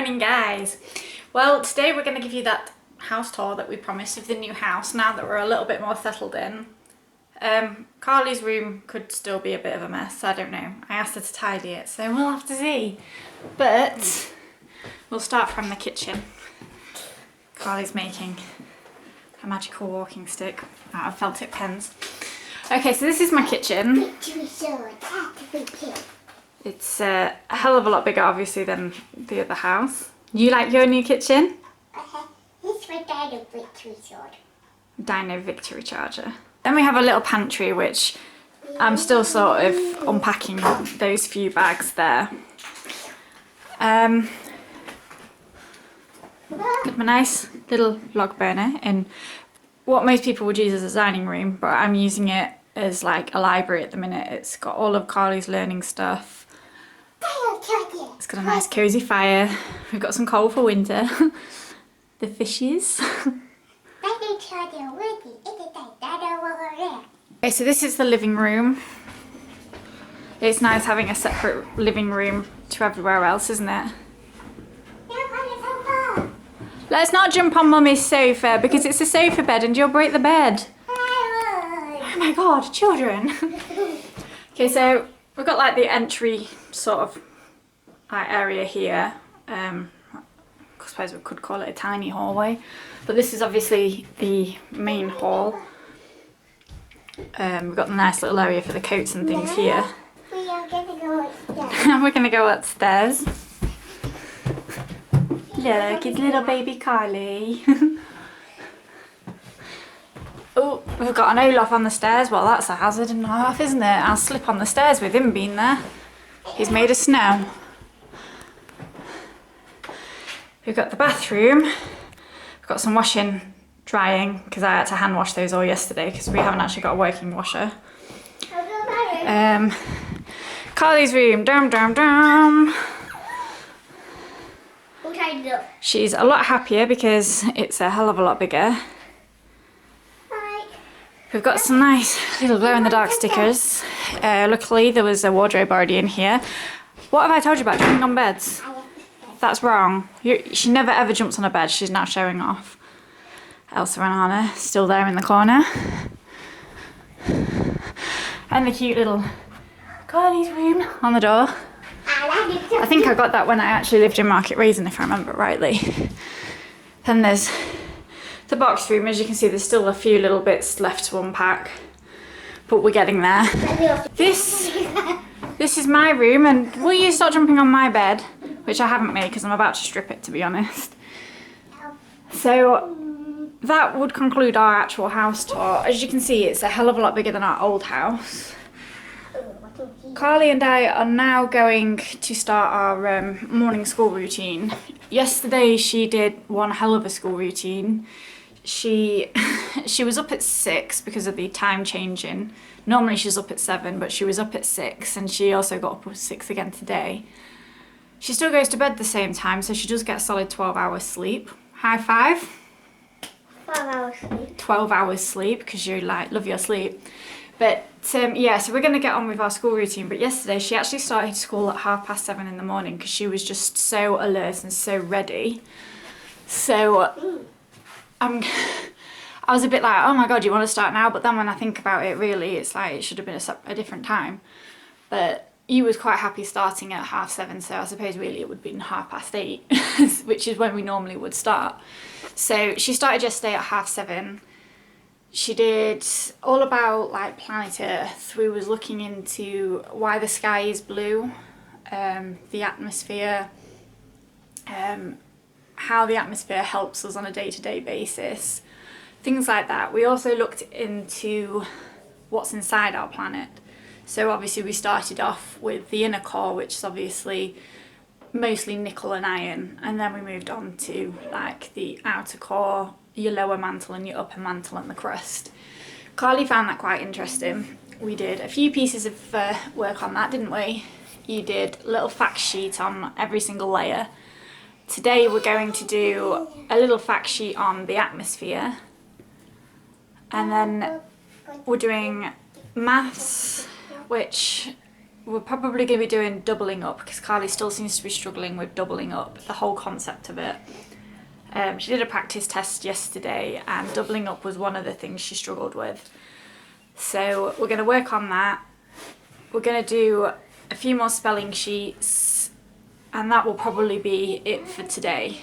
Morning guys. Well, today we're going to give you that house tour that we promised of the new house now that we're a little bit more settled in. Carly's room could still be a bit of a mess, I don't know. I asked her to tidy it, so we'll have to see. But we'll start from the kitchen. Carly's making a magical walking stick out of felt tip pens. Okay, so this is my kitchen. It's a hell of a lot bigger, obviously, than the other house. You like your new kitchen? It's my Dino Victory Sword. Dino Victory Charger. Then we have a little pantry, which I'm still sort of unpacking those few bags there. Got my nice little log burner in what most people would use as a dining room, but I'm using it as like a library at the minute. It's got all of Carly's learning stuff. It's got a nice cosy fire. We've got some coal for winter. The fishes. Okay, so this is the living room. It's nice having a separate living room to everywhere else, isn't it? Let's not jump on Mummy's sofa because it's a sofa bed and you'll break the bed. Oh my god, children. Okay, so we've got like the entry sort of area here. I suppose we could call it a tiny hallway, but this is obviously the main hall. We've got the nice little area for the coats and things here. We are gonna go upstairs. And we're gonna go upstairs. Look, it's little baby Carly. Oh, we've got an Olaf on the stairs. Well, that's a hazard and a half, isn't it? I'll slip on the stairs with him being there. He's made of snow. We've got the bathroom. We've got some washing, drying, because I had to hand wash those all yesterday because we haven't actually got a working washer. Carly's room, dum dum dum. She's a lot happier because it's a hell of a lot bigger. We've got some nice little glow-in-the-dark stickers. Luckily, there was a wardrobe already in here. What have I told you about jumping on beds? That's wrong. She never ever jumps on a bed. She's now showing off. Elsa and Anna still there in the corner. And the cute little Carly's room on the door. I think I got that when I actually lived in Market Raisin, if I remember rightly. Then there's the box room. As you can see, there's still a few little bits left to unpack, but we're getting there. This is my room, and will you start jumping on my bed? Which I haven't made because I'm about to strip it, to be honest. So that would conclude our actual house tour. As you can see, it's a hell of a lot bigger than our old house. Carly and I are now going to start our morning school routine. Yesterday she did one hell of a school routine. She was up at 6 because of the time changing. Normally she's up at 7, but she was up at 6, and she also got up at 6 again today. She still goes to bed the same time, so she does get a solid 12 hours sleep. High five. 12 hours sleep. 12 hours sleep, because you like love your sleep. But yeah, so we're going to get on with our school routine. But yesterday she actually started school at 7:30 in the morning because she was just so alert and so ready. So I was a bit like, oh my god, you want to start now? But then when I think about it, really, it's like it should have been a different time. But you was quite happy starting at 7:30, so I suppose really it would have been 8:30, which is when we normally would start. So she started yesterday at 7:30. She did all about like planet Earth. We was looking into why the sky is blue, the atmosphere, how the atmosphere helps us on a day-to-day basis, things like that. We also looked into what's inside our planet. So obviously we started off with the inner core, which is obviously mostly nickel and iron, and then we moved on to like the outer core, your lower mantle and your upper mantle and the crust. Carly found that quite interesting. We did a few pieces of work on that, didn't we? You did a little fact sheet on every single layer. Today we're going to do a little fact sheet on the atmosphere, and then we're doing maths, which we're probably going to be doing doubling up because Carly still seems to be struggling with doubling up, the whole concept of it. She did a practice test yesterday and doubling up was one of the things she struggled with. So we're going to work on that. We're going to do a few more spelling sheets and that will probably be it for today.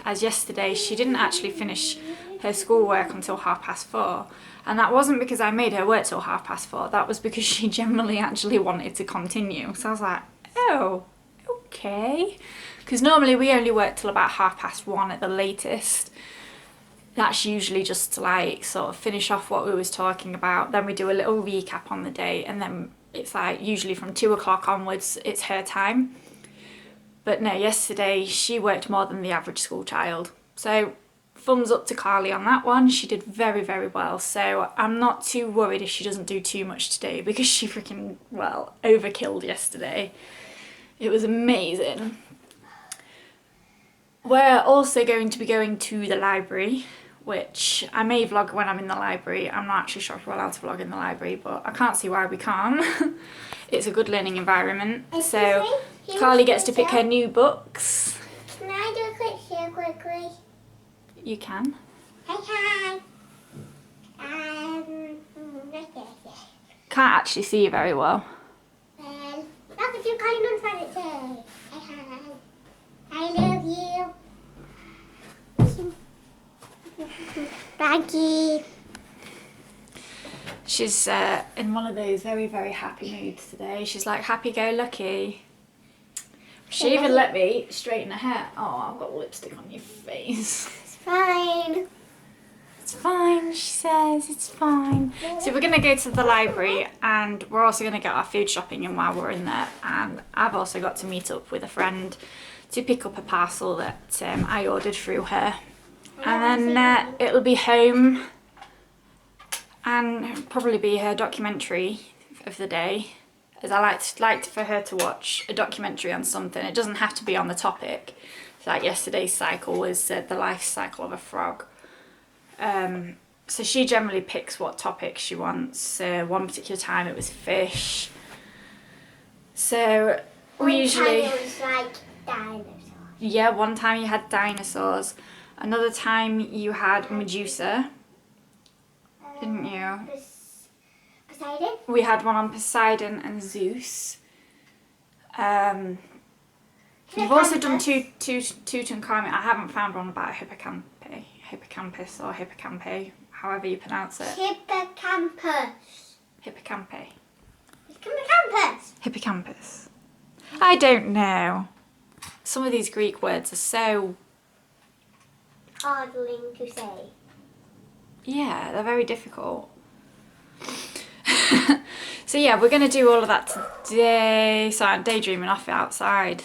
As yesterday she didn't actually finish her schoolwork until 4:30 and that wasn't because I made her work till 4:30, that was because she generally actually wanted to continue. So I was like, oh, okay. Because normally we only work till about 1:30 at the latest. That's usually just to like sort of finish off what we was talking about. Then we do a little recap on the day and then it's like usually from 2 o'clock onwards it's her time. But no, yesterday she worked more than the average school child. So thumbs up to Carly on that one. She did very, very well. So I'm not too worried if she doesn't do too much today because she freaking, well, overkilled yesterday. It was amazing. We're also going to be going to the library, which I may vlog when I'm in the library. I'm not actually sure if we're allowed to vlog in the library, but I can't see why we can't. It's a good learning environment. So Carly gets to pick her new books. Can I do a quick share quickly? You can. Hi. Right there. Can't actually see you very well. Well, look at you calling on furniture. Hi. I love you. Maggie. She's in one of those very, very happy moods today. She's like happy-go-lucky. She even let me straighten her hair. Oh, I've got lipstick on your face. It's fine. It's fine, she says, it's fine. So we're going to go to the library and we're also going to get our food shopping in while we're in there. And I've also got to meet up with a friend to pick up a parcel that I ordered through her. And then it'll be home and it'll probably be her documentary of the day, as I liked for her to watch a documentary on something. It doesn't have to be on the topic. So like yesterday's cycle was the life cycle of a frog. So she generally picks what topic she wants. One particular time it was fish. So we usually... One time it was like dinosaurs. Yeah, one time you had dinosaurs. Another time you had Medusa, didn't you? Poseidon? We had one on Poseidon and Zeus. You've also done Tutankhamun. I haven't found one about hippocampus or hippocampi, however you pronounce it. Hippocampus. Hippocampi. Hippocampus. Hippocampus. I don't know. Some of these Greek words are so... Hardling to say. Yeah, they're very difficult. So yeah, we're going to do all of that today. So I'm daydreaming off it outside.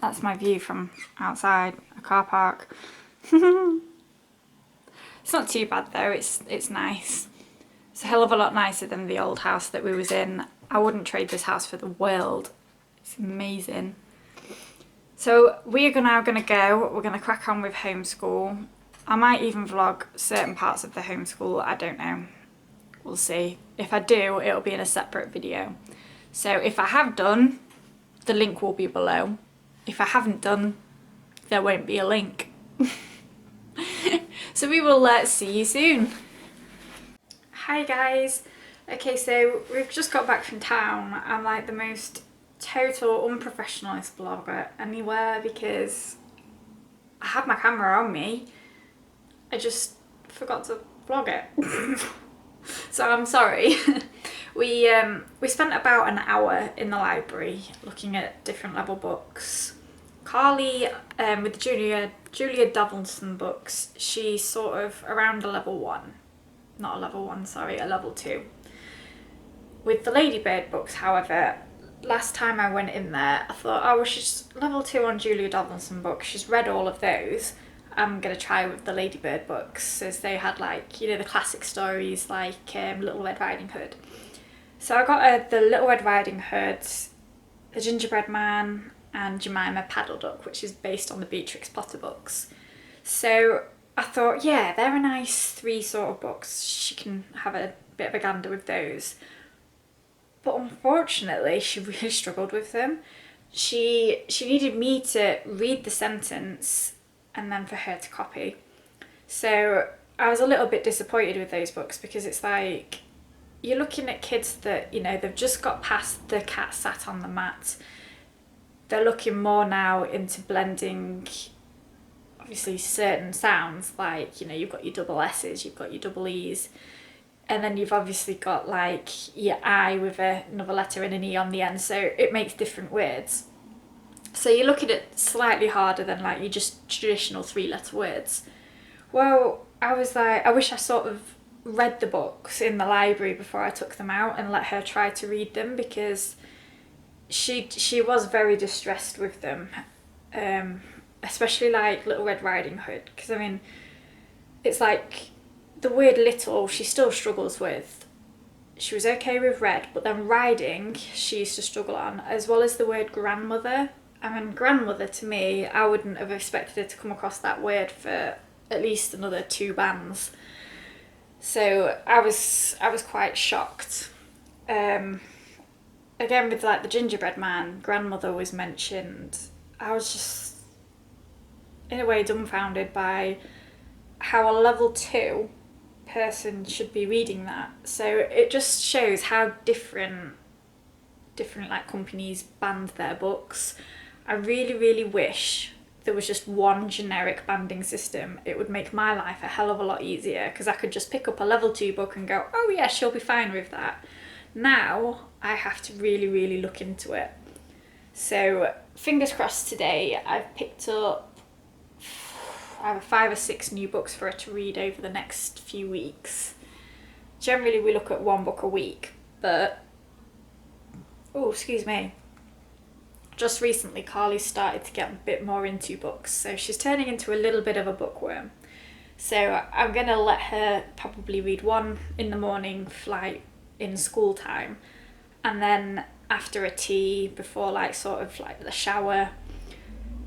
That's my view from outside a car park. It's not too bad though, it's nice. It's a hell of a lot nicer than the old house that we was in. I wouldn't trade this house for the world. It's amazing. So we are now going to go, we're going to crack on with homeschool. I might even vlog certain parts of the homeschool, I don't know. We'll see. If I do, it'll be in a separate video. So if I have done, the link will be below. If I haven't done, there won't be a link. So we will see you soon. Hi guys. Okay, so we've just got back from town. I'm like the most total unprofessionalist vlogger anywhere because I had my camera on me. I just forgot to vlog it. So I'm sorry. We spent about an hour in the library looking at different level books. Carly, with the Julia Donaldson books, she's sort of around a level 1. Not a level 1, sorry, a level 2. With the Ladybird books, however, last time I went in there, I thought, oh, well, she's level 2 on Julia Donaldson books. She's read all of those. I'm going to try with the Ladybird books, as they had, like, you know, the classic stories like Little Red Riding Hood. So I got the Little Red Riding Hood, The Gingerbread Man, and Jemima Paddle Duck, which is based on the Beatrix Potter books. So I thought, yeah, they're a nice 3 sort of books. She can have a bit of a gander with those. But unfortunately, she really struggled with them. She needed me to read the sentence and then for her to copy. So I was a little bit disappointed with those books because it's like you're looking at kids that, you know, they've just got past the cat sat on the mat. They're looking more now into blending obviously certain sounds, like, you know, you've got your double S's, you've got your double E's, and then you've obviously got like your I with another letter and an E on the end, so it makes different words. So you're looking at slightly harder than like your just traditional 3-letter words. Well, I was like, I wish I sort of read the books in the library before I took them out and let her try to read them, because she was very distressed with them, especially like Little Red Riding Hood, because I mean, it's like the word little she still struggles with. She was okay with red, but then riding she used to struggle on, as well as the word grandmother. I mean, grandmother to me, I wouldn't have expected her to come across that word for at least another 2 bands. So I was quite shocked. Again, with like the gingerbread man, grandmother was mentioned. I was just in a way dumbfounded by how a level 2 person should be reading that. So it just shows how different like companies band their books. I really wish there was just one generic banding system. It would make my life a hell of a lot easier, because I could just pick up a level 2 book and go, oh yeah, she'll be fine with that. Now I have to really look into it. So fingers crossed today I've picked up either 5 or 6 new books for her to read over the next few weeks. Generally we look at 1 book a week, but oh, excuse me, just recently Carly started to get a bit more into books, so she's turning into a little bit of a bookworm. So I'm gonna let her probably read 1 in the morning flight in school time, and then after a tea, before like sort of like the shower,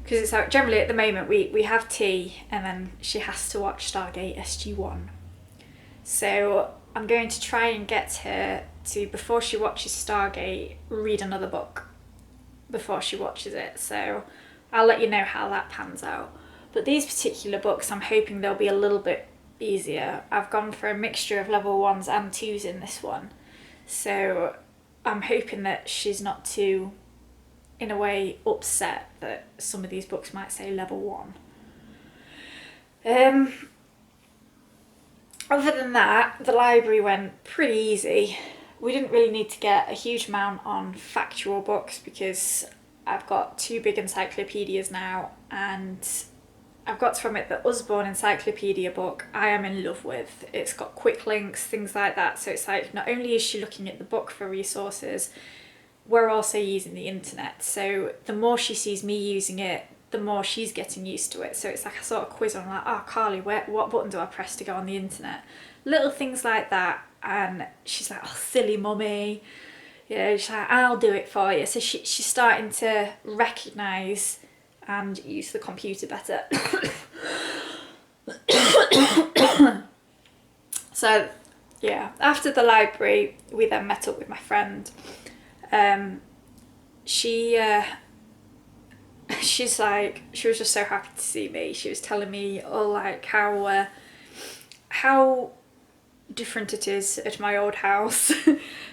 because it's like generally at the moment we have tea and then she has to watch Stargate SG-1. So I'm going to try and get her to, before she watches Stargate, read another book before she watches it. So I'll let you know how that pans out. But these particular books, I'm hoping they'll be a little bit easier. I've gone for a mixture of level 1s and 2s in this one. So I'm hoping that she's not too, in a way, upset that some of these books might say level 1. Other than that, the library went pretty easy. We didn't really need to get a huge amount on factual books because I've got 2 big encyclopedias now, and I've got from it the Usborne Encyclopedia book I am in love with. It's got quick links, things like that, so it's like not only is she looking at the book for resources, we're also using the internet. So the more she sees me using it, the more she's getting used to it. So it's like a sort of quiz on like, oh Carly, what button do I press to go on the internet? Little things like that, and she's like, oh silly mummy. You know, she's like, I'll do it for you. So she's starting to recognise and use the computer better. So yeah, after the library we then met up with my friend. She's like, she was just so happy to see me. She was telling me all like how different it is at my old house.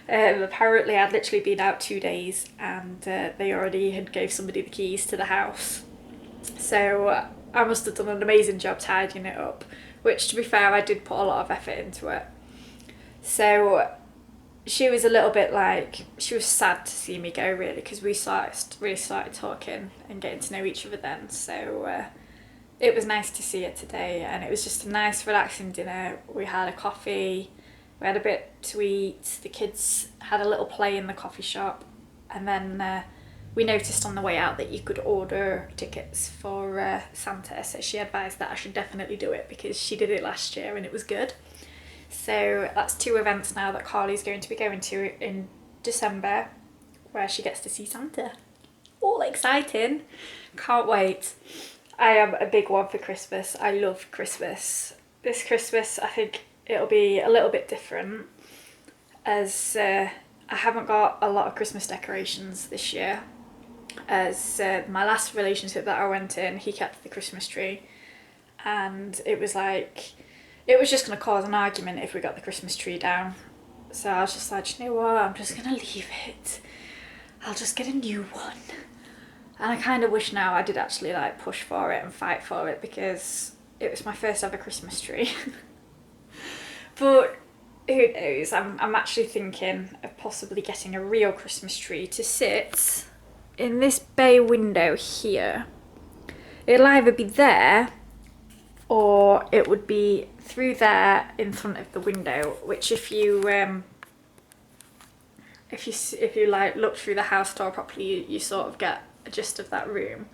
Apparently I'd literally been out 2 days and they already had gave somebody the keys to the house. So I must have done an amazing job tidying it up, which to be fair I did put a lot of effort into it. So she was a little bit like, she was sad to see me go really, because we really started talking and getting to know each other then. So it was nice to see her today, and it was just a nice relaxing dinner. We had a coffee, we had a bit to eat, the kids had a little play in the coffee shop, and then we noticed on the way out that you could order tickets for Santa, so she advised that I should definitely do it because she did it last year and it was good. So that's 2 events now that Carly's going to be going to in December, where she gets to see Santa. All exciting. Can't wait. I am a big one for Christmas. I love Christmas. This Christmas I think it'll be a little bit different, as I haven't got a lot of Christmas decorations this year, as my last relationship that I went in, he kept the Christmas tree, and it was like, it was just going to cause an argument if we got the Christmas tree down. So I was just like, you know what, I'm just going to leave it. I'll just get a new one. And I kind of wish now I did actually like push for it and fight for it, because it was my first ever Christmas tree. But who knows, I'm actually thinking of possibly getting a real Christmas tree to sit in this bay window here. It'll either be there or it would be through there in front of the window, which if you like look through the house door properly, you sort of get a gist of that room.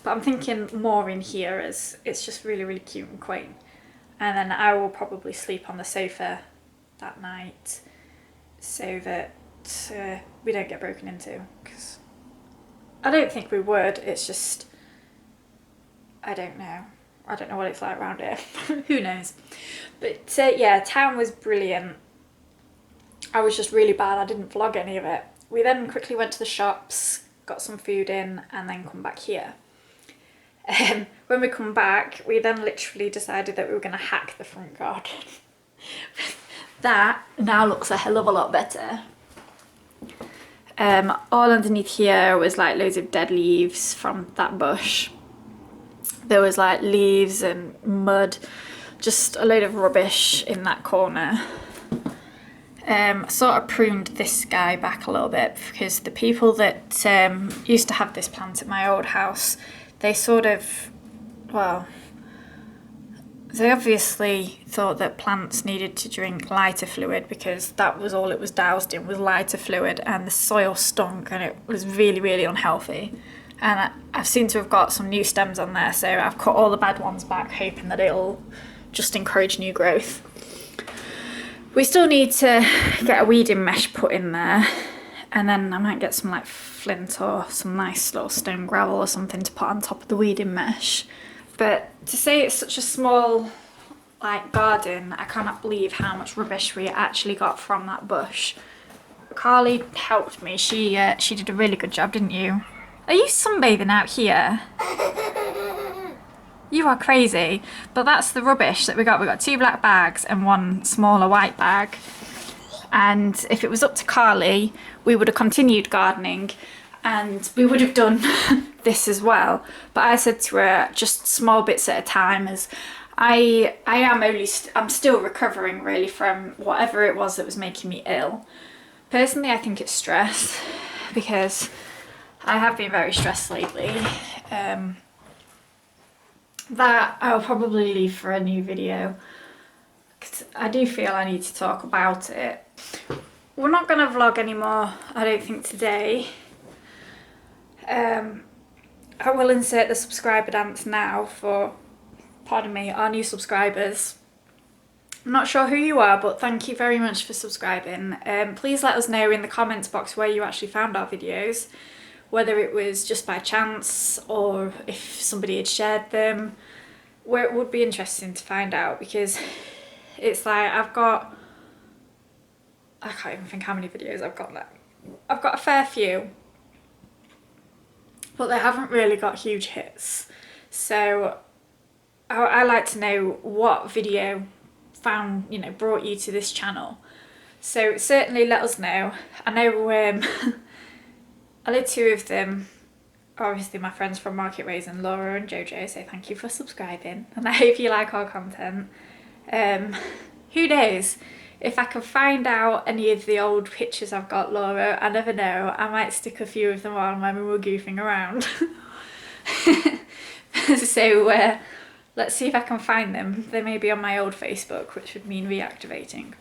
But I'm thinking more in here, as it's just really, really cute and quaint. And then I will probably sleep on the sofa that night so that we don't get broken into, because I don't think we would. It's just, I don't know what it's like around here. Who knows. But yeah, town was brilliant. I was just really bad, I didn't vlog any of it. We then quickly went to the shops, got some food in, and then come back here. When we come back, we then literally decided that we were going to hack the front garden. That now looks a hell of a lot better. All underneath here was like loads of dead leaves from that bush. There was like leaves and mud, just a load of rubbish in that corner. Sort of pruned this guy back a little bit, because the people that used to have this plant at my old house, they sort of, well, they obviously thought that plants needed to drink lighter fluid, because that was all it was doused in, was lighter fluid, and the soil stunk and it was really, really unhealthy. And I've seemed to have got some new stems on there, so I've cut all the bad ones back, hoping that it'll just encourage new growth. We still need to get a weeding mesh put in there, and then I might get some like flint or some nice little stone gravel or something to put on top of the weeding mesh. But to say it's such a small like garden, I cannot believe how much rubbish we actually got from that bush. Carly helped me. She did a really good job, didn't you? Are you sunbathing out here? You are crazy. But that's the rubbish that we got. We got 2 black bags and 1 smaller white bag. And if it was up to Carly, we would have continued gardening and we would have done this as well. But I said to her, just small bits at a time, as I'm still recovering really from whatever it was that was making me ill. Personally, I think it's stress, because I have been very stressed lately. That I'll probably leave for a new video, because I do feel I need to talk about it. We're not going to vlog anymore, I don't think, today. I will insert the subscriber dance now for, pardon me, our new subscribers. I'm not sure who you are, but thank you very much for subscribing. Please let us know in the comments box where you actually found our videos, whether it was just by chance or if somebody had shared them. Where it would be interesting to find out, because it's like I can't even think how many videos I've got now. I've got a fair few, but they haven't really got huge hits. So I like to know what video brought you to this channel. So certainly let us know. I know only 2 of them, obviously my friends from Market Raisin, Laura and Jojo, so thank you for subscribing, and I hope you like our content. Who knows, if I can find out any of the old pictures I've got, Laura, I never know, I might stick a few of them on when we were goofing around. So let's see if I can find them. They may be on my old Facebook, which would mean reactivating.